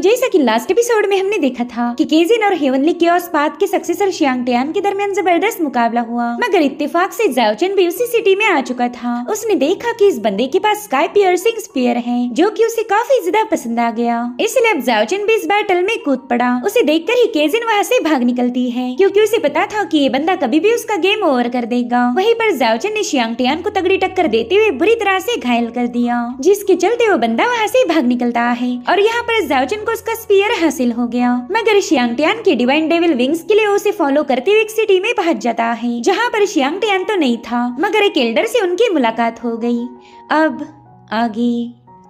जैसा कि last episode में हमने देखा था कि केजिन और हेवनली केओस पाथ के सक्सेसर शियांग टियान के दरमियान जबरदस्त मुकाबला हुआ, मगर इत्तेफाक से ज़ाओ चेन भी उसी सिटी में आ चुका था। उसने देखा कि इस बंदे के पास स्काई पियर्सिंग स्पीयर है, जो कि उसे काफी ज्यादा पसंद आ गया। इसलिए अब ज़ाओ चेन भी इस बैटल में कूद पड़ा। उसे देखकर ही केजिन वहाँ से भाग निकलती है, क्योंकि उसे पता था कि ये बंदा कभी भी उसका गेम ओवर कर देगा। वहीं पर ज़ाओ चेन ने शियांग टियान को तगड़ी टक्कर देते हुए बुरी तरह से घायल कर दिया, जिसके चलते वो बंदा वहाँ से भाग निकलता है और यहाँ पर ज़ाओ चेन को उसका स्पीयर हासिल हो गया। मगर शियांग टियान के डिवाइन डेविल विंग्स के लिए उसे फॉलो करते हुए एक सिटी में पहुंच जाता है, जहाँ पर शियांग टियान तो नहीं था, मगर एक एल्डर से उनकी मुलाकात हो गई। अब आगे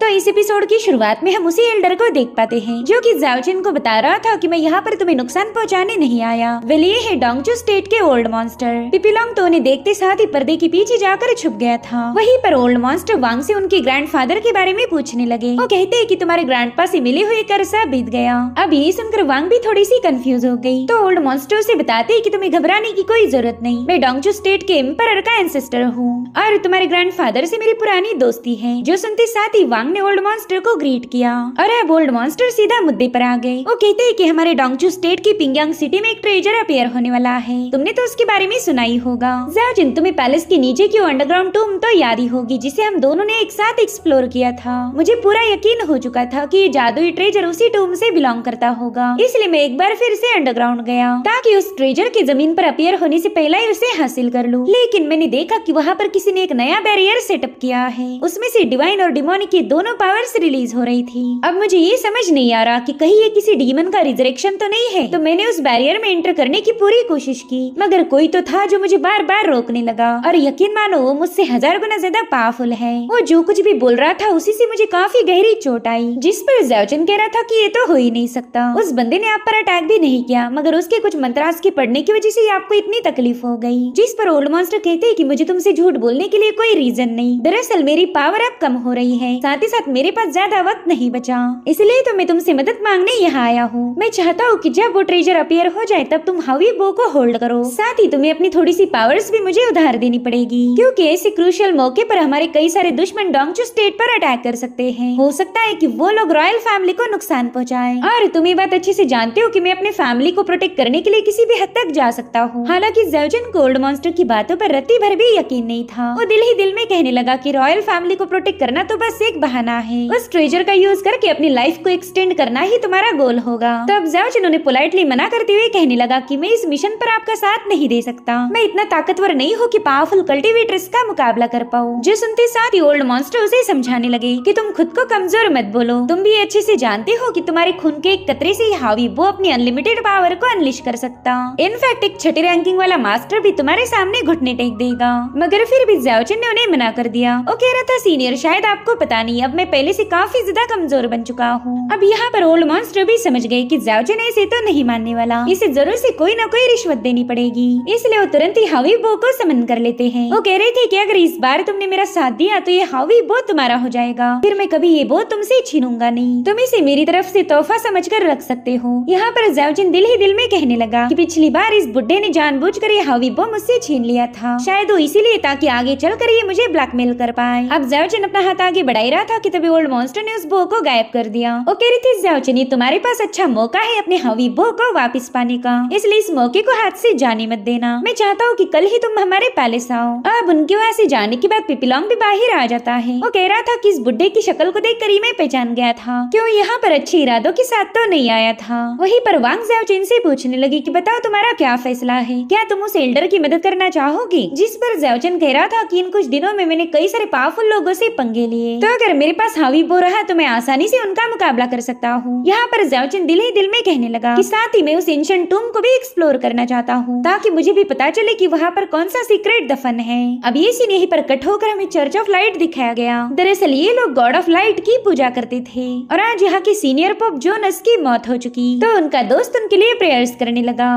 तो इस एपिसोड की शुरुआत में हम उसी एल्डर को देख पाते हैं, जो कि ज़ाओ चेन को बता रहा था कि मैं यहाँ पर तुम्हें नुकसान पहुँचाने नहीं आया। वेल ये है डोंगचू स्टेट के ओल्ड मॉन्स्टर। पिपीलोंग तो उन्हें देखते साथ ही पर्दे के पीछे जाकर छुप गया था। वहीं पर ओल्ड मॉन्स्टर वांग से उनके ग्रैंडफादर के बारे में पूछने लगे। वो कहते हैं कि तुम्हारे ग्रैंडपा से मिले हुए कर्जा बीत गया। अब ये सुनकर वांग भी थोड़ी सी कंफ्यूज हो गई। तो ओल्ड मॉन्स्टर से बताते हैं कि तुम्हें घबराने की कोई जरूरत नहीं, मैं डोंगचू स्टेट के एम्परर का एंसेस्टर हूँ और तुम्हारे ग्रैंडफादर से मेरी पुरानी दोस्ती है। जो सुनते साथ ही वांग ने ओल्ड मॉन्स्टर को ग्रीट किया और अब ओल्ड मॉन्स्टर सीधा मुद्दे पर आ गए। वो कहते हैं कि हमारे डोंगचू स्टेट की पिंगयांग सिटी में एक ट्रेजर अपीयर होने वाला है, तुमने तो उसके बारे में सुना ही होगा। ज़ाओ चेन तुम्हें पैलेस के नीचे की अंडरग्राउंड टूम तो याद ही होगी, जिसे हम दोनों ने एक साथ एक्सप्लोर किया था। मुझे पूरा यकीन हो चुका था कि ये जादुई ट्रेजर उसी टूम से बिलोंग करता होगा, इसलिए मैं एक बार फिर से अंडरग्राउंड गया ताकि उस ट्रेजर की जमीन पर अपीयर होने से पहले ही उसे हासिल कर लूं। लेकिन मैंने देखा कि वहाँ पर किसी ने एक नया बैरियर सेटअप किया है, उसमें से डिवाइन और डिमोनिक की दोनों पावर्स रिलीज हो रही थी। अब मुझे ये समझ नहीं आ रहा कि कहीं ये किसी डीमन का रिजरेक्शन तो नहीं है। तो मैंने उस बैरियर में एंटर करने की पूरी कोशिश की, मगर कोई तो था जो मुझे बार बार रोकने लगा। और यकीन मानो वो मुझसे 1000 गुना ज्यादा पावरफुल है। वो जो कुछ भी बोल रहा था उसी से मुझे काफी गहरी चोट आई, जिस पर ज़ाओ चेन कह रहा था कि ये तो हो ही नहीं सकता। उस बंदे ने आप पर अटैक भी नहीं किया, मगर उसके कुछ मंत्रास के पढ़ने की वजह से आपको इतनी तकलीफ हो गई। जिस पर ओल्ड मॉन्स्टर कहते हैं कि मुझे तुमसे झूठ बोलने के लिए कोई रीजन नहीं, दरअसल मेरी पावर अब कम हो रही है, साथ ही साथ मेरे पास ज्यादा वक्त नहीं बचा, इसलिए तो मैं तुमसे मदद मांगने यहाँ आया हूँ। मैं चाहता हूँ कि जब वो ट्रेजर अपीयर हो जाए तब तुम हावी बो को होल्ड करो, साथ ही तुम्हें अपनी थोड़ी सी पावर्स भी मुझे उधार देनी पड़ेगी, क्योंकि ऐसे क्रूशियल मौके पर हमारे कई सारे दुश्मन डोंगचू स्टेट पर अटैक कर सकते हैं। हो सकता है कि वो लोग रॉयल फैमिली को नुकसान पहुँचाए, और तुम ये बात अच्छे से जानते हो कि मैं अपने फैमिली को प्रोटेक्ट करने के लिए किसी भी हद तक जा सकता हूँ। हालांकि ज़ाओ चेन को ओल्ड मॉन्स्टर की बातों पर रत्ती भर भी यकीन नहीं था। वो दिल ही दिल में कहने लगा कि रॉयल फैमिली को प्रोटेक्ट करना तो बस एक बहाना है, उस ट्रेजर का यूज करके अपनी लाइफ को एक्सटेंड करना ही तुम्हारा गोल होगा। तब ज़ाओ चेन उन्हें पोलाइटली मना करते हुए कहने लगा कि मैं इस मिशन पर आपका साथ नहीं दे सकता, मैं इतना ताकतवर नहीं हूँ कि पावरफुल कल्टीवेटर्स का मुकाबला कर पाऊँ। जो सुनते साथ ही ओल्ड मॉन्स्टर उसे समझाने लगे कि तुम खुद को कमजोर मत बोलो, तुम भी अच्छे से जानते हो कि तुम्हारे खून के एक कतरे से हावी वो अपनी अनलिमिटेड पावर को अनलिश कर सकता। इनफैक्ट एक छठी रैंकिंग वाला मास्टर भी तुम्हारे सामने घुटने टेक देगा। मगर फिर भी ज़ाओ चेन ने उन्हें मना कर दिया। वो कह रहा था सीनियर शायद आपको पता नहीं, अब मैं पहले से काफी ज्यादा कमजोर बन चुका हूँ। अब यहाँ पर ओल्ड मॉन्स्टर भी समझ गए कि ज़ाओ चेन ऐसे तो नहीं मानने वाला, इसे जरूर से कोई न कोई रिश्वत देनी पड़ेगी, इसलिए वो तुरंत ही हावी बो को समन कर लेते हैं। वो कह रहे थे कि अगर इस बार तुमने मेरा साथ दिया तो ये हावी बो तुम्हारा हो जाएगा, फिर मैं कभी ये बो तुमसे छीनूंगा नहीं, तुम इसे मेरी तरफ से तोहफा समझकर रख सकते हो। यहाँ पर ज़ाओ चेन दिल ही दिल में कहने लगा कि पिछली बार इस बुड्ढे ने जानबूझकर ये हावी बो मुझसे छीन लिया था, शायद वो इसीलिए ताकि आगे चलकर ये मुझे ब्लैकमेल कर पाए। अब ज़ाओ चेन अपना हाथ आगे बढ़ा रहा था कि तभी ओल्ड मॉन्स्टर ने उस बो को गायब कर दिया। वो कह रही थी ज़ाओ चेन तुम्हारे पास अच्छा मौका है अपने हावी बो को वापस पाने का, इसलिए इस मौके को हाथ से जाने मत देना। मैं चाहता हूँ कि कल ही तुम हमारे पैलेस आओ। अब उनके वहाँ से जाने के बाद पिपीलोंग भी बाहर आ जाता है। वो कह रहा था कि इस बुड्ढे की शक्ल को देखकर ही मैं पहचान गया था, क्यों यहाँ पर अच्छे इरादों के साथ तो नहीं आया था। वहीं पर वांग ज़ाओ चेन से पूछने लगी कि बताओ तुम्हारा क्या फैसला है, क्या तुम उस एल्डर की मदद करना चाहोगी? जिस पर ज़ाओ चेन कह रहा था कि इन कुछ दिनों में मैंने कई सारे पावरफुल लोगों से पंगे लिए, तो अगर मेरे पास हावी बो रहा तो मैं आसानी से उनका मुकाबला कर सकता हूँ। यहाँ पर ज़ाओ चेन दिल ही दिल में कहने लगा कि साथ ही मैं उस एंशिएंट टूम को भी एक्सप्लोर करना चाहता हूँ, ताकि मुझे भी पता चले कि वहाँ पर कौन सा सीक्रेट दफन है। अब ये सीन यहीं पर कट होकर हमें चर्च ऑफ लाइट दिखाया गया। दरअसल ये लोग गॉड ऑफ लाइट की पूजा करते थे, और आज यहाँ के सीनियर पोप जोनस की मौत हो चुकी, तो उनका दोस्त उनके लिए प्रेयर्स करने लगा।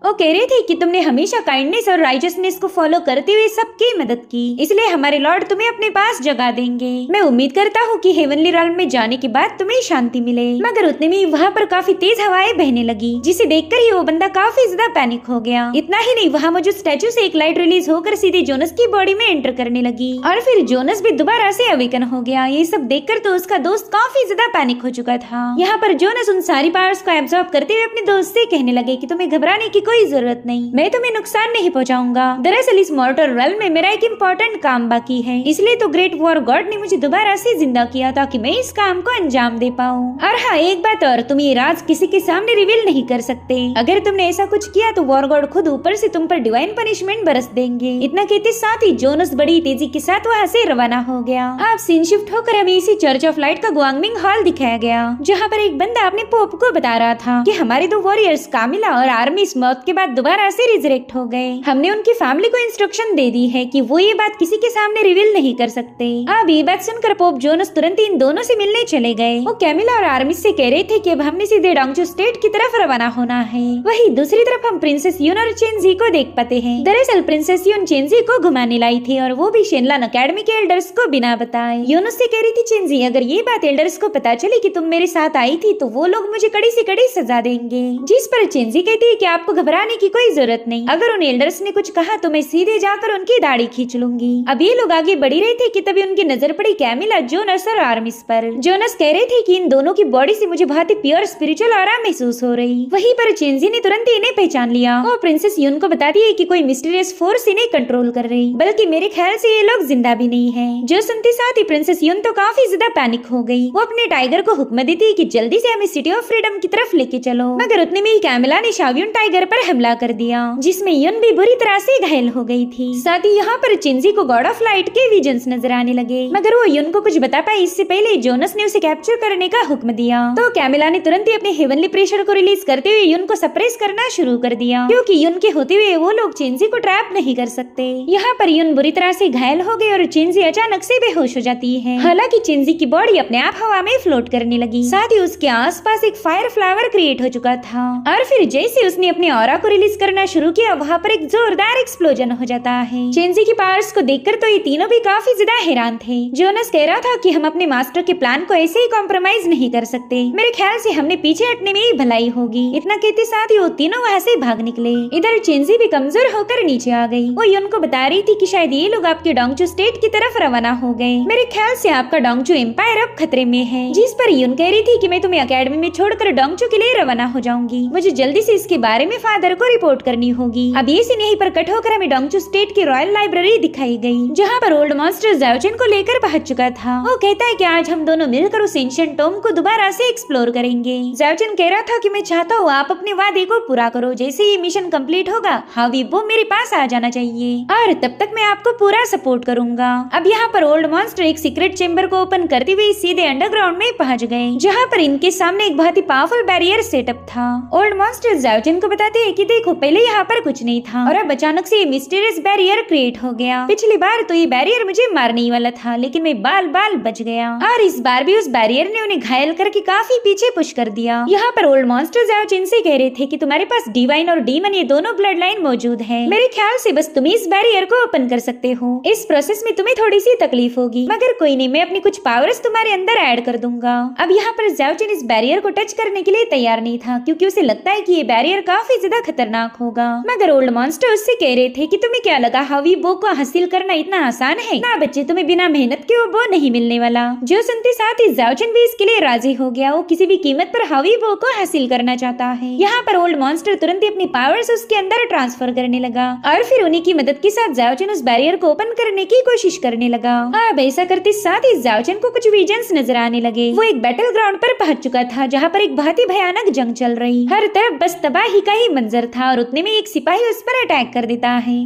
वो कह रहे थे कि तुमने हमेशा काइंडनेस और राइचसनेस को फॉलो करते हुए सबकी मदद की, इसलिए हमारे लॉर्ड तुम्हें अपने पास जगा देंगे। मैं उम्मीद करता हूँ कि हेवनली realm में जाने के बाद तुम्हें शांति मिले। मगर उतने में वहाँ पर काफी तेज हवाएं बहने लगी, जिसे देखकर ही वो बंदा काफी ज्यादा पैनिक हो गया। इतना ही नहीं, वहाँ मौजूद स्टैचू से एक लाइट रिलीज होकर सीधे जोनस की बॉडी में एंटर करने लगी और फिर जोनस भी दोबारा से अवेकन हो गया। ये सब देखकर तो उसका दोस्त काफी ज्यादा पैनिक हो चुका था। यहाँ पर जोनस उन सारी पावर्स को एब्जॉर्ब करते हुए अपने दोस्त से कहने लगे कि तुम्हें घबराने की कोई जरूरत नहीं, मैं तुम्हें नुकसान नहीं पहुँचाऊंगा। दरअसल इस मॉर्टल रेल्म में मेरा एक इम्पोर्टेंट काम बाकी है, इसलिए तो ग्रेट वॉर गॉड ने मुझे दोबारा से जिंदा किया ताकि मैं इस काम को अंजाम दे पाऊँ। और हाँ, एक बात और, तुम ये राज किसी के सामने रिवील नहीं कर सकते। अगर तुमने ऐसा कुछ किया तो वॉर गॉड खुद ऊपर से तुम पर डिवाइन पनिशमेंट बरस देंगे। इतना कहते साथ ही जोनस बड़ी तेजी के साथ वहाँ से रवाना हो गया। आप सीन शिफ्ट होकर हमें इसी चर्च ऑफ लाइट का गुआंगमिंग हॉल दिखाया गया, जहाँ पर एक बंदा अपने पोप को बता रहा था कि हमारे दो वॉरियर्स कामिला और आर्मिस मौत के बाद दोबारा से रिजरेक्ट हो गए। हमने उनकी फैमिली को इंस्ट्रक्शन दे दी है कि वो ये बात किसी के सामने रिवील नहीं कर सकते। अब ये बात सुनकर पोप जोनस तुरंत इन दोनों से मिलने चले गए। वो कैमिला और आर्मिस से कह रहे थे कि अब हमने सीधे डोंगजू स्टेट की तरफ रवाना होना है। वही दूसरी तरफ हम प्रिंसेस यून और चेंजी को देख पाते हैं। दरअसल प्रिंसेस यून चेंजी को घुमाने लाई थी और वो भी शेनलान अकेडमी के एल्डर्स को बिना बताए। यून उससे कह रही थी, चेंजी अगर ये बात एल्डर्स को पता चली कि तुम मेरे साथ आई थी तो वो लोग मुझे कड़ी से कड़ी सजा देंगे। जिस पर चेंजी कहती है कि आपको घबराने की कोई जरूरत नहीं, अगर उन एल्डर्स ने कुछ कहा तो मैं सीधे जाकर उनकी दाढ़ी खींच लूंगी। अब ये लोग आगे बढ़ी रहे थे कि तभी उनकी नजर पड़ी कैमिला, जोनस और आर्मिस पर। जोनस कह रहे थे कि इन दोनों की बॉडी से मुझे बहुत ही प्योर स्पिरिचुअल ऑरा महसूस हो रही। वहीं पर चेंजी ने तुरंत इन्हें पहचान लिया और प्रिंसेस यून को बताती है कि कोई मिस्टीरियस फोर्स इन्हें कंट्रोल कर रही, बल्कि मेरे ख्याल से ये लोग जिंदा भी नहीं है। जो सुनते साथ ही प्रिंसेस यून तो काफी ज्यादा पैनिक हो गई। वो अपने टाइगर को हुक्म देती है कि जल्दी से हमें सिटी ऑफ फ्रीडम की तरफ लेके चलो। मगर उतने में ही कैमिला ने शाव्यून टाइगर पर हमला कर दिया, जिसमें यून भी बुरी तरह से घायल हो गई थी। साथ ही यहाँ पर चेंजी को गॉड ऑफ लाइट के विजन्स नजर आने लगे, मगर वो यून को कुछ बता पाई इससे पहले जोनस ने उसे कैप्चर करने का हुक्म दिया। तो कैमिला ने तुरंत ही अपने हेवनली प्रेशर को रिलीज करते हुए यून को सप्रेस करना शुरू कर दिया, क्योंकि यून के होते हुए वो लोग चेंजी को ट्रैप नहीं कर सकते। यहाँ पर यून बुरी तरह से घायल हो गई और चेंजी अचानक से बेहोश हो जाती है। हालांकि चेंजी की बॉडी अपने आप हवा में फ्लोट करने लगी, साथ ही उसके आसपास एक फायर फ्लावर क्रिएट हो चुका था। और फिर जैसे उसने अपने ऑरा को रिलीज करना शुरू किया, वहाँ पर एक जोरदार एक्सप्लोजन हो जाता है। चेंजी की पावर्स को देखकर तो ये तीनों भी काफी ज्यादा हैरान थे। जोनस कह रहा था कि हम अपने मास्टर के प्लान को ऐसे ही कॉम्प्रोमाइज नहीं कर सकते, मेरे ख्याल से हमने पीछे हटने में ही भलाई होगी। इतना कहते साथ ही वो तीनों वहाँ से भाग निकले। इधर चेंजी भी कमजोर होकर नीचे आ गई। वो यून को बता रही थी कि शायद ये लोग आपके डोंगजू स्टेट की तरफ रवाना हो गए। मेरे ख्याल से आपका डोंगजू एम्पायर अब खतरे में है। जिस पर यून कह रही थी कि मैं तुम्हें अकेडमी में छोड़कर डोंगजू के लिए रवाना हो जाऊंगी, मुझे जल्दी से इसके बारे में फादर को रिपोर्ट करनी होगी। अब ये सीन यहीं पर कट होकर हमें डोंगजू स्टेट की रॉयल लाइब्रेरी दिखाई गई, जहाँ पर ओल्ड मॉन्स्टर ज़ाओचेन को लेकर पहुंच चुका था। वो कहता है कि आज हम दोनों मिलकर उस एंशिएंट टॉम को दोबारा से एक्सप्लोर करेंगे। ज़ाओचेन कह रहा था कि मैं चाहता हूँ आप अपने वादे को पूरा करो, जैसे ये मिशन कंप्लीट होगा हावी वो मेरे पास आ जाना चाहिए और तब तक मैं आपको पूरा सपोर्ट करूंगा। अब यहाँ पर ओल्ड मॉन्स्टर एक सीक्रेट चेम्बर को ओपन करते हुए सीधे अंडरग्राउंड में पहुंच गए, जहाँ पर इनके सामने एक बहुत ही पावरफुल बैरियर सेटअप था। ओल्ड मॉन्स्टर ज़ाओचेन को बताते हैं कि देखो पहले यहाँ पर कुछ नहीं था और अब अचानक से ये मिस्टीरियस बैरियर क्रिएट हो गया। पिछली बार तो ये बैरियर मुझे मारने ही वाला था, लेकिन मैं बाल बाल बच गया और इस बार भी उस बैरियर ने उन्हें घायल करके काफी पीछे पुश कर दिया। यहाँ पर ओल्ड मॉन्स्टर ज़ाओचेन से कह रहे थे कि तुम्हारे पास डिवाइन और डीमन ये दोनों ब्लड लाइन मौजूद है, मेरे ख्याल से बस तुम इस बैरियर को ओपन कर सकते हो। इस प्रोसेस में तुम्हें थोड़ी सी तकलीफ होगी, मगर कोई नहीं, मैं अपनी कुछ पावर्स तुम्हारे अंदर ऐड कर दूंगा। अब यहाँ पर ज़ाओचेन इस बैरियर को टच करने के लिए तैयार नहीं था, क्योंकि उसे लगता है कि ये बैरियर काफी ज्यादा खतरनाक होगा। मगर ओल्ड मॉन्स्टर उससे कह रहे थे कि तुम्हें क्या लगा हावी बो को हासिल करना इतना आसान है? ना बच्चे, तुम्हें बिना मेहनत के वो बो नहीं मिलने वाला। जो सुनते साथ ही ज़ाओचेन भी इसके लिए राजी हो गया। वो किसी भी कीमत पर हावी बो को हासिल करना चाहता है। यहाँ पर ओल्ड मॉन्स्टर तुरंत ही अपनी पावर्स उसके अंदर ट्रांसफर करने लगा और फिर उन्हीं की मदद के साथ ज़ाओचेन उस बैरियर को ओपन करने की कोशिश करने लगा। अब ऐसा करते साथ ही ज़ाओचेन को कुछ विजन्स नजर आने लगे। वो एक बैटल ग्राउंड पर पहुंच चुका था, जहाँ पर एक बहुत ही भयानक जंग चल रही, हर तरफ बस तबाही का ही मंजर था और उतने में एक सिपाही उस पर अटैक कर देता है।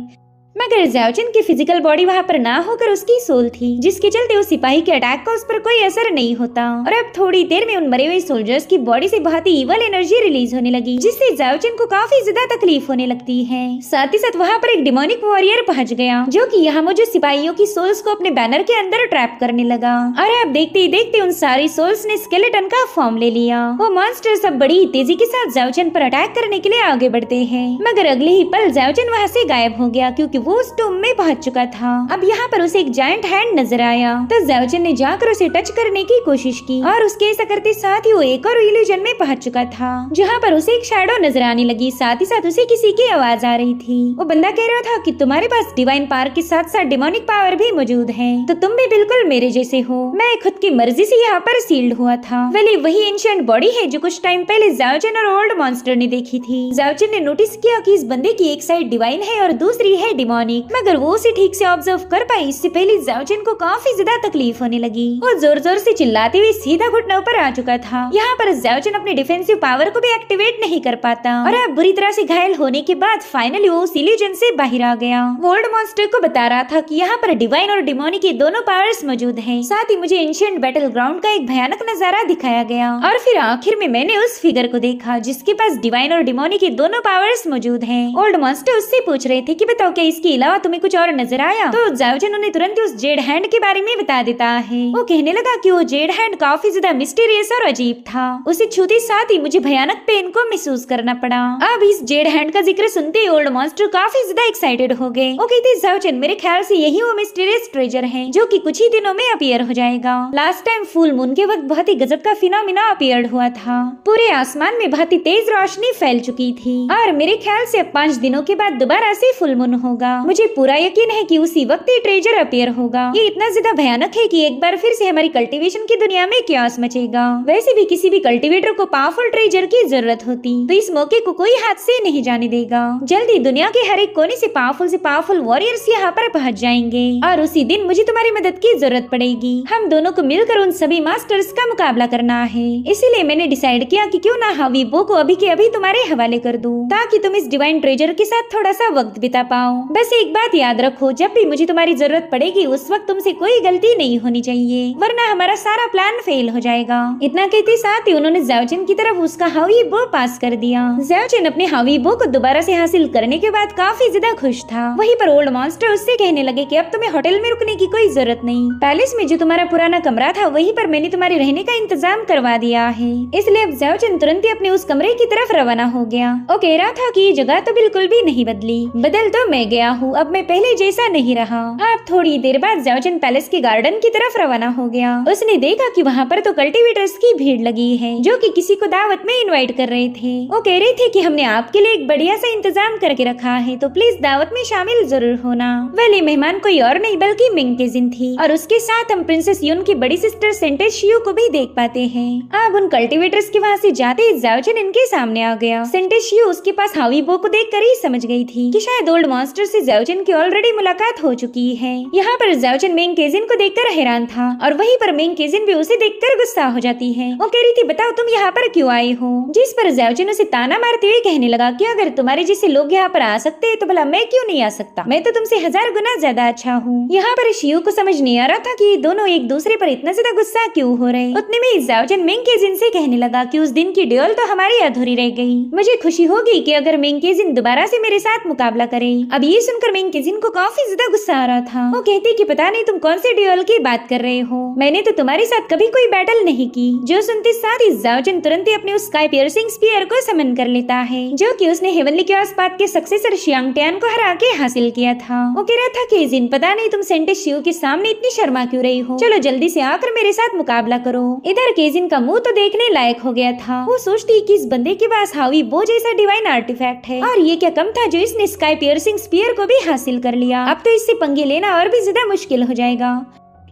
मगर ज़ाओचन की फिजिकल बॉडी वहाँ पर ना होकर उसकी सोल थी, जिसके चलते उस सिपाही के अटैक का उस पर कोई असर नहीं होता। और अब थोड़ी देर में उन मरे हुए सोल्जर्स की बॉडी से बहुत ही इवल एनर्जी रिलीज होने लगी, जिससे ज़ाओचन को काफी ज्यादा तकलीफ होने लगती है। साथ ही साथ वहाँ पर एक डिमोनिक वॉरियर पहुँच गया, जो कि यहाँ मौजूद सिपाहियों की सोल्स को अपने बैनर के अंदर ट्रैप करने लगा। और अब देखते ही देखते उन सारी सोल्स ने स्केलेटन का फॉर्म ले लिया। वो मॉन्स्टर सब बड़ी तेजी के साथ ज़ाओचन पर अटैक करने के लिए आगे बढ़ते हैं, मगर अगले ही पल ज़ाओचन वहाँ से गायब हो गया, क्योंकि वो उस टूम में पहुँच चुका था। अब यहाँ पर उसे एक जायंट हैंड नजर आया, तो ज़ाओचन ने जाकर उसे टच करने की कोशिश की, और उसके ऐसा करते साथ ही वो एक और इल्यूजन में पहुँच चुका था, जहाँ पर उसे एक शैडो नजर आने लगी। साथ ही साथ उसे किसी की आवाज आ रही थी। वो बंदा कह रहा था कि तुम्हारे पास डिवाइन पावर के साथ साथ डिमोनिक पावर भी मौजूद है, तो तुम भी बिल्कुल मेरे जैसे हो। मैं खुद की मर्जी से यहाँ पर सील्ड हुआ था। वेल वही एंशिएंट बॉडी है जो कुछ टाइम पहले ज़ाओचन और ओल्ड मॉन्स्टर ने देखी थी। ज़ाओचन ने नोटिस किया कि इस बंदे की एक साइड डिवाइन है और दूसरी है डिमोनिक, मगर वो उसे ठीक से ऑब्जर्व कर पाई। इससे पहले ज़ाओचन को काफी ज्यादा तकलीफ होने लगी। वो जोर जोर से चिल्लाते हुए सीधा घुटनों पर आ चुका था। यहाँ पर ज़ाओचन अपने डिफेंसिव पावर को भी एक्टिवेट नहीं कर पाता, और अब बुरी तरह से घायल होने के बाद फाइनली वो उस इल्यूजन से बाहर आ गया। ओल्ड मॉन्स्टर को बता रहा था कि यहाँ पर डिवाइन और डिमोनिक के दोनों पावर्स मौजूद हैं। साथ ही मुझे एंशिएंट बैटल ग्राउंड का एक भयानक नजारा दिखाया गया, और फिर आखिर में मैंने उस फिगर को देखा जिसके पास डिवाइन और डिमोनिक के दोनों पावर्स मौजूद हैं। ओल्ड मॉन्स्टर उससे पूछ रहे थे कि बताओ क्या इसके अलावा तुम्हें कुछ और नजर आया? तो ज़ाओचन उन्हें तुरंत उस जेड हैंड के बारे में बता देता है। वो कहने लगा कि वो जेड हैंड काफी ज्यादा मिस्टीरियस और अजीब था। उसे छूते साथ ही मुझे भयानक पेन को महसूस करना पड़ा। अब इस जेड हैंड का जिक्र सुनते ही ओल्ड मॉन्स्टर काफी ज्यादा एक्साइटेड हो गए। वो कहते ज़ाओचन मेरे ख्याल से यही वो मिस्टीरियस ट्रेजर है जो कि कुछ ही दिनों में अपीयर हो जाएगा। लास्ट टाइम फुल मून के वक्त बहुत ही गजब का फिनोमिना अपीयर हुआ था। पूरे आसमान में बहुत ही तेज रोशनी फैल चुकी थी, और मेरे ख्याल से 5 दिनों के बाद दोबारा से फुल मून होगा। मुझे पूरा यकीन है कि उसी वक्त ये ट्रेजर अपीयर होगा। ये इतना ज्यादा भयानक है कि एक बार फिर से हमारी कल्टीवेशन की दुनिया में क्यास मचेगा। वैसे भी किसी भी कल्टीवेटर को पावरफुल ट्रेजर की जरूरत होती, तो इस मौके को कोई हाथ से नहीं जाने देगा। जल्दी दुनिया के हर एक कोने से पावरफुल वॉरियर्स यहाँ पर पहुँच जाएंगे, और उसी दिन मुझे तुम्हारी मदद की जरूरत पड़ेगी। हम दोनों को मिलकर उन सभी मास्टर्स का मुकाबला करना है। इसीलिए मैंने डिसाइड किया कि क्यों ना हावीबो को अभी के अभी तुम्हारे हवाले कर दूं, ताकि तुम इस डिवाइन ट्रेजर के साथ थोड़ा सा वक्त बिता पाओ। बस एक बात याद रखो, जब भी मुझे तुम्हारी जरूरत पड़ेगी उस वक्त तुमसे कोई गलती नहीं होनी चाहिए, वरना हमारा सारा प्लान फेल हो जाएगा। इतना कहते साथ ही उन्होंने ज़ाओचन की तरफ उसका हावीबो पास कर दिया। ज़ाओचन अपने हावीबो को दोबारा से हासिल करने के बाद काफी ज्यादा खुश था। वहीं पर ओल्ड मॉन्स्टर उससे कहने लगे कि अब तुम्हें होटल में रुकने की कोई जरूरत नहीं। पैलेस में जो तुम्हारा पुराना कमरा था वहीं पर मैंने तुम्हारे रहने का इंतजाम करवा दिया है। इसलिए अब ज़ाओचन तुरंत ही अपने उस कमरे की तरफ रवाना हो गया। वो कह रहा था कि ये जगह तो बिल्कुल भी नहीं बदली, बदल तो मैं गया हूँ, अब मैं पहले जैसा नहीं रहा। अब थोड़ी देर बाद ज़ाओचन पैलेस के गार्डन की तरफ रवाना हो गया। उसने देखा कि वहाँ पर तो कल्टीवेटर्स की भीड़ लगी है, जो कि किसी को दावत में इनवाइट कर रहे थे। वो कह रहे थे कि हमने आपके लिए एक बढ़िया सा इंतजाम करके रखा है, तो प्लीज दावत में शामिल जरूर होना। वेल मेहमान कोई और नहीं बल्कि मिंग केजिन थी, और उसके साथ हम प्रिंसेस यून की बड़ी सिस्टर सेंटेस शियू को भी देख पाते हैं। अब उन कल्टीवेटर्स के वहाँ से जाते ही ज़ाओचन इनके सामने आ गया। सेंटेस शियू उसके पास हावीबो को देखकर ही समझ गई थी कि शायद ओल्ड मॉन्स्टर से ज़ाओचन की ऑलरेडी मुलाकात हो चुकी है। यहाँ पर ज़ाओचन मिंग केजिन को देखकर हैरान था, और वहीं पर मिंग केजिन भी उसे देखकर गुस्सा हो जाती है। वो कह रही थी बताओ तुम यहाँ पर क्यों आए हो? जिस पर ज़ाओचन उसे ताना मारते हुए कहने लगा कि अगर तुम्हारे जैसे लोग यहाँ पर आ सकते हैं तो भला मैं क्यों नहीं आ सकता? मैं तो तुमसे 1000 गुना ज्यादा अच्छा हूँ। यहाँ पर शियू को समझ नहीं आ रहा था कि दोनों एक दूसरे पर इतना ज्यादा गुस्सा क्यों हो रहे। उतने में ज़ाओचन मिंग केजिन से कहने लगा कि उस दिन की ड्यूल तो हमारी अधूरी रह गई। मुझे खुशी होगी कि अगर मिंग केजिन दोबारा से मेरे साथ मुकाबला करे। अब ये सुनकर मिंग केजिन को काफी ज्यादा गुस्सा आ रहा था। वो कहती कि पता नहीं तुम कौन से ड्यूल की बात कर रहे हो, मैंने तो तुम्हारे साथ कभी कोई बैटल नहीं की। जो सुनते साथ ही ज़ाओचन तुरंत ही अपने उस स्काई पियर्सिंग स्पीयर को समन कर लेता है, जो कि उसने हेवनली क्योस पाथ के सक्सेसर शियांग टियान को हरा के हासिल किया था। वो कह रहा था कि जिन पता नहीं तुम सेंटेस शियू के सामने इतनी शर्मा क्यों रही हो, चलो जल्दी से आकर मेरे साथ मुकाबला करो। इधर केजिन का मुंह तो देखने लायक हो गया था। वो सोचती कि इस बंदे के पास हावीबो जैसा डिवाइन आर्टिफैक्ट है, और ये क्या कम था जो इसने स्काई पियर्सिंग स्पीयर को भी हासिल कर लिया। अब तो इससे पंगे लेना और भी ज्यादा मुश्किल हो जाएगा।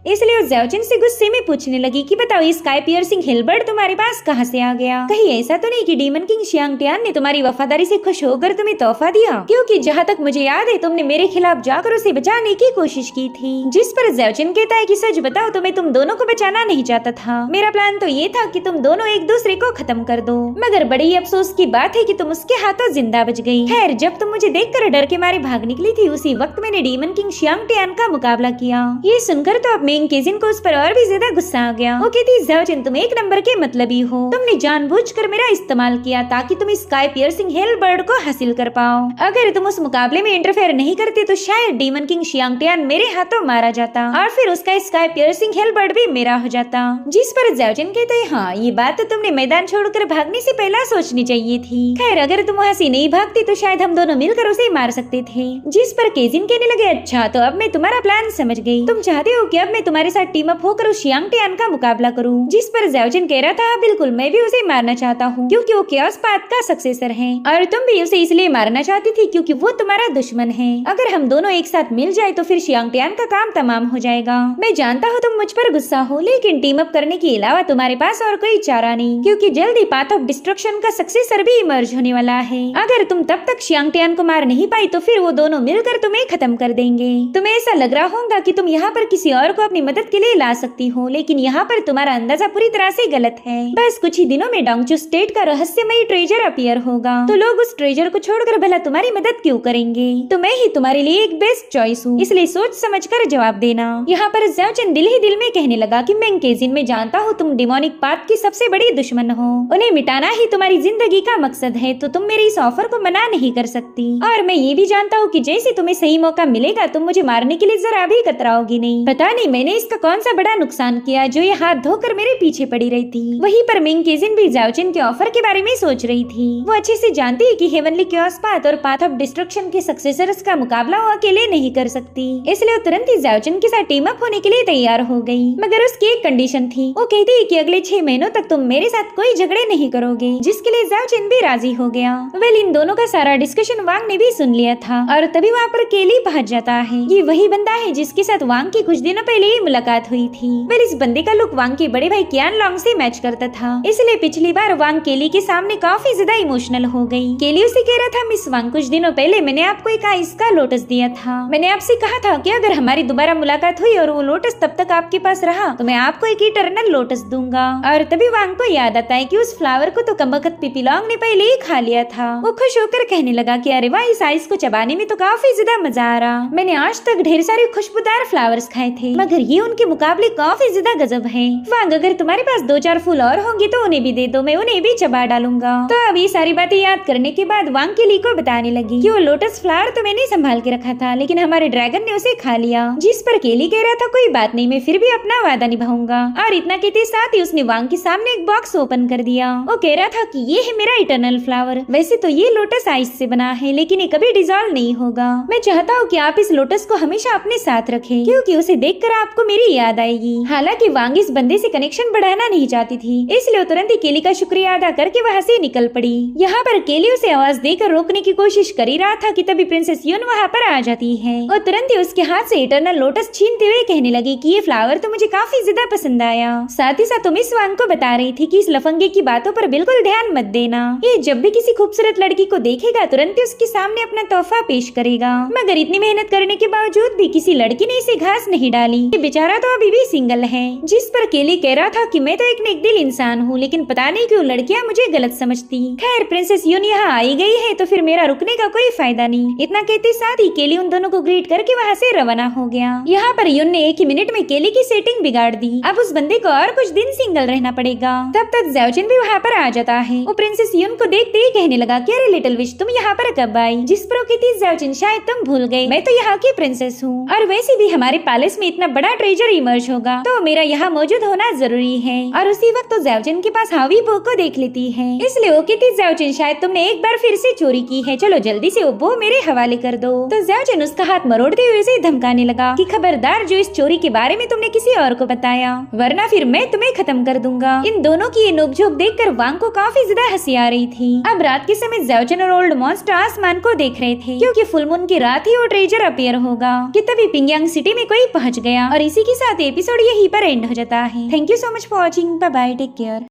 इसलिए वो ज़्याओचिन से गुस्से में पूछने लगी कि बताओ स्काई पियर्सिंग हिलबर्ड तुम्हारे पास कहाँ से आ गया? कहीं ऐसा तो नहीं कि डीमन किंग शियांग टियान ने तुम्हारी वफादारी से खुश होकर तुम्हें तोहफा दिया? क्योंकि जहाँ तक मुझे याद है तुमने मेरे खिलाफ जाकर उसे बचाने की कोशिश की थी। जिस पर ज़्याओचिन कहता है कि सच बताओ तो मैं तुम दोनों को बचाना नहीं चाहता था। मेरा प्लान तो ये था कि तुम दोनों एक दूसरे को खत्म कर दो, मगर बड़ी अफसोस की बात है कि तुम उसके हाथों जिंदा बच गई। खैर जब तुम मुझे देखकर डर के मारे भाग निकली थी उसी वक्त मैंने डीमन किंग शियांग टियान का मुकाबला किया। ये सुनकर तो अब मेन केजिन को उस पर और भी ज्यादा गुस्सा आ गया। वो कहती ज़्याओचिन तुम एक नंबर के मतलबी हो, तुमने जानबूझकर मेरा इस्तेमाल किया ताकि तुम स्काई पियर्सिंग हिलबर्ड को हासिल कर पाओ। अगर तुम उस मुकाबले में इंटरफेयर नहीं करते तो शायद डीमन किंग शियांग टियान मेरे हाथों मारा जाता और फिर उसका स्काई पियर्सिंग हिलबर्ड भी मेरा हो जाता। जिस पर ज़्याओचिन कहते हैं हाँ ये बात तो तुमने मैदान छोड़कर भागने से पहले सोचनी चाहिए थी। खैर अगर तुम वहाँ से नहीं भागती तो शायद हम दोनों मिलकर उसे मार सकते थे। जिस पर केजिन कहने लगे अच्छा तो अब मैं तुम्हारा प्लान समझ गई, तुम चाहते हो कि अब मैं तुम्हारे साथ टीम अप होकर उस शियांग टियान का मुकाबला करूं। जिस पर ज़्याओचिन कह रहा था बिल्कुल मैं भी उसे मारना चाहता हूँ क्योंकि वो केओस पाथ का सक्सेसर है और तुम भी उसे इसलिए मारना चाहती थी क्योंकि वो तुम्हारा दुश्मन है। अगर हम दोनों एक साथ मिल जाए तो फिर शियांग टियान का काम तमाम हो जाएगा। मैं जानता हूँ तुम मुझ पर गुस्सा हो लेकिन टीम अप करने के अलावा तुम्हारे पास और कोई चारा नहीं क्योंकि जल्दी पाथ ऑफ डिस्ट्रक्शन का सक्सेसर भी इमर्ज होने वाला है। अगर तुम तब तक शियांग टियान को मार नहीं पाई तो फिर वो दोनों मिलकर तुम्हें खत्म कर देंगे। तुम्हें ऐसा लग रहा होगा कि तुम यहाँ पर किसी और को अपनी मदद के लिए ला सकती हो लेकिन यहाँ पर तुम्हारा अंदाजा पूरी तरह से गलत है। बस कुछ ही दिनों में डोंगचू स्टेट का रहस्यमयी ट्रेजर अपीयर होगा तो लोग उस ट्रेजर को छोड़कर भला तुम्हारी मदद क्यों करेंगे? तो मैं ही तुम्हारे लिए एक बेस्ट चॉइस हूँ, इसलिए सोच समझकर जवाब देना। यहाँ पर ज़्याओचिन दिल ही दिल में कहने लगा कि मैं केजिन में जानता हूँ तुम डिमोनिक पाथ की सबसे बड़ी दुश्मन हो, उन्हें मिटाना ही तुम्हारी जिंदगी का मकसद है तो तुम मेरे इस ऑफर को मना नहीं कर सकती। और मैं ये भी जानता हूँ कि जैसे तुम्हें सही मौका मिलेगा तुम मुझे मारने के लिए जरा भी कतराओगी नहीं। पता नहीं मैंने इसका कौन सा बड़ा नुकसान किया जो ये हाथ धोकर मेरे पीछे पड़ी रही थी। वहीं पर मिंग केजिन भी ज़्याओचिन के ऑफर के बारे में सोच रही थी। वो अच्छे से जानती है कि हेवनली केओस पाथ और पाथ ऑफ डिस्ट्रक्शन के सक्सेसर्स का मुकाबला वो अकेले नहीं कर सकती, इसलिए वो तुरंत ही ज़्याओचिन के साथ टीम अप होने के लिए तैयार हो गई। मगर उसकी एक कंडीशन थी, वो कहती है कि अगले 6 महीनों तक तुम मेरे साथ कोई झगड़े नहीं करोगे, जिसके लिए ज़्याओचिन भी राजी हो गया। वेल इन दोनों का सारा डिस्कशन वांग ने भी सुन लिया था और तभी वहाँ पर केली पहुंच जाता है। ये वही बंदा है जिसके साथ वांग की कुछ दिनों पहले ही मुलाकात हुई थी। वेल इस बंदे का लुक वांग के बड़े भाई कियान लॉन्ग से मैच करता था, इसलिए पिछली बार वांग केली के सामने काफी ज्यादा इमोशनल हो गई। केली उसे कह रहा था मिस वांग कुछ दिनों पहले मैंने आपको एक आइस का लोटस दिया था, मैंने आपसे कहा था कि अगर हमारी दोबारा मुलाकात हुई और वो लोटस तब तक आपके पास रहा तो मैं आपको एक इटर्नल लोटस दूंगा। और तभी वांग को याद आता है कि उस फ्लावर को तो कमबख्त पिपी लॉन्ग ने पहले ही खा लिया था। वो खुश होकर कहने लगा कि अरे वाह इस आइस को चबाने में तो काफी ज्यादा मजा आ रहा, मैंने आज तक ढेर सारे खुशबूदार फ्लावर्स खाए थे मगर ये उनके मुकाबले काफी ज्यादा गजब है। वांग अगर तुम्हारे पास 2-4 फूल और होंगे तो उन्हें भी दे दो, मैं उन्हें भी चबा डालूंगा। तो अब ये सारी बातें याद करने के बाद वांग केली को बताने लगी कि वो लोटस फ्लावर तो मैंने संभाल के रखा था लेकिन हमारे ड्रैगन ने उसे खा लिया। जिस पर केली कह रहा था कोई बात नहीं मैं फिर भी अपना वादा निभाऊंगा। और इतना कहते साथ ही उसने वांग के सामने एक बॉक्स ओपन कर दिया। वो कह रहा था कि ये है मेरा इटर्नल फ्लावर, वैसे तो ये लोटस आइस से बना है लेकिन ये कभी डिजॉल्व नहीं होगा। मैं चाहता हूँ कि आप इस लोटस को हमेशा अपने साथ रखें क्योंकि उसे देखकर आपको मेरी याद आएगी। हालांकि वांग इस बंदे से कनेक्शन बढ़ाना नहीं चाहती थी, इसलिए तुरंत ही केली का शुक्रिया अदा करके वहाँ से निकल पड़ी। यहाँ पर केली उसे आवाज देकर रोकने की कोशिश कर ही रहा था कि तभी प्रिंसेस यून वहाँ पर आ जाती है और तुरंत ही उसके हाथ से इटर्नल लोटस छीनते हुए कहने लगी कि ये फ्लावर तो मुझे काफी ज्यादा पसंद आया। साथ ही साथ तुम इस वांग को बता रही थी कि इस लफंगे की बातों पर बिल्कुल ध्यान मत देना, ये जब भी किसी खूबसूरत लड़की को देखेगा तुरंत ही उसके सामने अपना तोहफा पेश करेगा। मगर इतनी मेहनत करने के बावजूद भी किसी लड़की ने इसे घास नहीं डाली, ये बेचारा तो अभी भी सिंगल है। जिस पर केली कह रहा था कि मैं तो एक नेक दिल इंसान हूँ लेकिन पता नहीं क्यों लड़कियाँ मुझे गलत समझती। खैर प्रिंसेस यून यहाँ आई गई है तो फिर मेरा रुकने का कोई फायदा नहीं। इतना कहते साथ ही केली उन दोनों को ग्रीट करके वहाँ से रवाना हो गया। यहाँ पर यून ने एक ही मिनट में केली की सेटिंग बिगाड़ दी, अब उस बंदे को और कुछ दिन सिंगल रहना पड़ेगा। तब तक ज़्याओचिन भी वहाँ पर आ जाता है। वो प्रिंसेस यून को देखते ही कहने लगा कि अरे लिटिल विश तुम यहाँ पर कब आई? जिस पर कहती ज़्याओचिन शायद तुम भूल गए, मैं तो यहाँ की प्रिंसेस हूँ और वैसे भी हमारे पैलेस में इतना बड़ा ट्रेजर इमर्ज होगा तो मेरा यहाँ मौजूद होना जरूरी है। और उसी वक्त तो ज़्याओचिन के पास हावी बो को देख लेती है, इसलिए वो कहती ज़्याओचिन शायद तुमने एक बार फिर से चोरी की है, चलो जल्दी से वो बो मेरे हवाले कर दो। तो ज़्याओचिन उसका हाथ मरोड़ते हुए उसे धमकाने लगा कि खबरदार जो इस चोरी के बारे में तुमने किसी और को बताया वरना फिर मैं तुम्हें खत्म कर दूंगा। इन दोनों की ये नोकझोंक देखकर वांग को काफी ज्यादा हंसी आ रही थी। अब रात के समय ज़्याओचिन और ओल्ड मॉन्स्टर आसमान को देख रहे थे क्योंकि फुल मून की रात ही वो ट्रेजर अपीयर होगा कि तभी पिंगयांग सिटी में कोई पहुंच गया। और इसी के साथ एपिसोड यहीं पर एंड हो जाता है। Thank you so much for watching. Bye bye, take care.